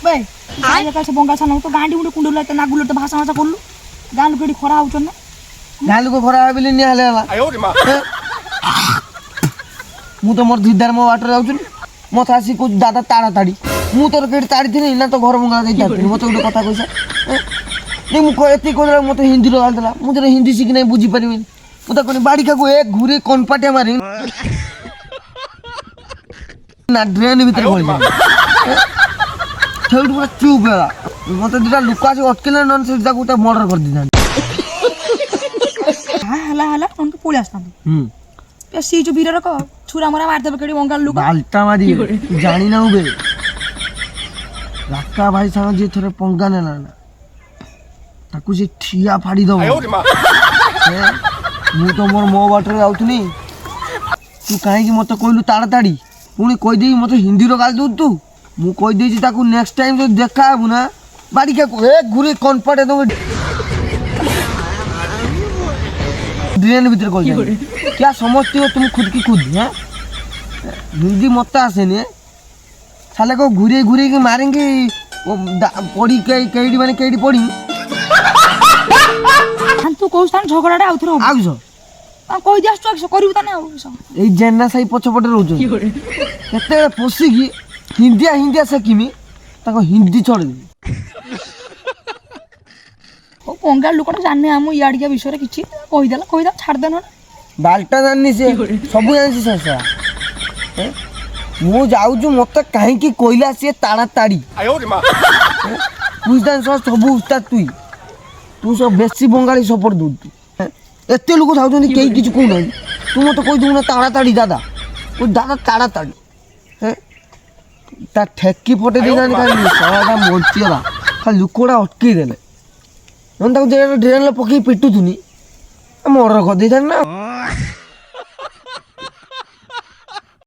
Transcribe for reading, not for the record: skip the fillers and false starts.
বে আই একা সে বঙ্গা ছানা তো গাঁডি মুন্ডে কুন্ডুলা তো নাগুলো তো ভাষা ভাষা করলু গাঁ লোক এটি খরা হউছন না গাঁ লোক খরা হইবলি নি হেলে হলা মু তো মোর ধিদার মো বাটরে যাউছুন মথা আসি কো দাদা তাড়াতাড়ি মু তোর কেটে তাড়ি থিনি না তো ঘর মঙ্গলা দেই যাতি মতে ଗୋଟେ কথা কইছা নি মু কইতি কইলা মতে হিন্দি रो গাল দেলা মু তো হিন্দি শিখি নাই বুঝি পারিমি মু তো কোনি বাড়ি কাকু এক ঘুরে কোন পাটে মারি না ড্রেন ভিতরে পড়ি যায় সেইটু পুরা চুপ গেলা মতে দুটা লুক আছে অটকেলে নন সেটা গোটা মর্ডার করে দিনা হালা হালা কোন তো পড়ে আসতাম সে যে বীরের ক ছুরা মারা মার দেবে কেডি বঙ্গাল লোক বালটা মারি জানি না উবে রাক্কা ভাই সাঙ্গ যে থরে পঙ্গা নেলা না তাকু যে ঠিয়া ফাড়ি দব মু তো মোর মো বাটরে যাউতনি তু কাহিকি মতে কইলু তাড়াতাড়ি পুଣି কই দেই মতে হিন্দির গাল দউ তু মু কই দেইছি তাকু নেক্সট টাইম যদি দেখা হবু না বাড়ি কে এক ঘুরে কনপাটে দবে ड्रेन भीतर कल जाए क्या समझती हो तुम खुद की खुद हैं हिंदी मत आसे ने साले को घूरे घूरे के मारेंगे वो पड़ी केडी माने केडी पड़ी हम तू कोस थान झगड़ाडा आउथर हो आउछ आ कहि दियास तू एक्स करिउ ताने आउछ ए जेन्ना साई पछपटे रहउछ केते पोसी की हिंदिया सकिमी ताको हिंदी छोड़ दे ओ बंगाल लोकटा जाने हम याडिया विषय किछि कहि दा छाड़ देनो बालटा जाननी से सब जानसी ससा मु जाउछु मते काहे की कोइला से ताड़ा ताड़ी आयो रे मां बुझदान सब उस्ताद तू सब बेसी बंगाली सपोर्ट दउ तू एते लोक जाउछनी केई किछ को नै तू मते कहि दउ ना ताड़ा ताड़ी दादा ओ दादा ताड़ा ताड़ी ता ठेकी फटे दे जानी खाली सारा मोचिला खाली लुकोडा अटकी देले नंदा को ड्रेन लो पकी पिटु तुनी मोर को दे ना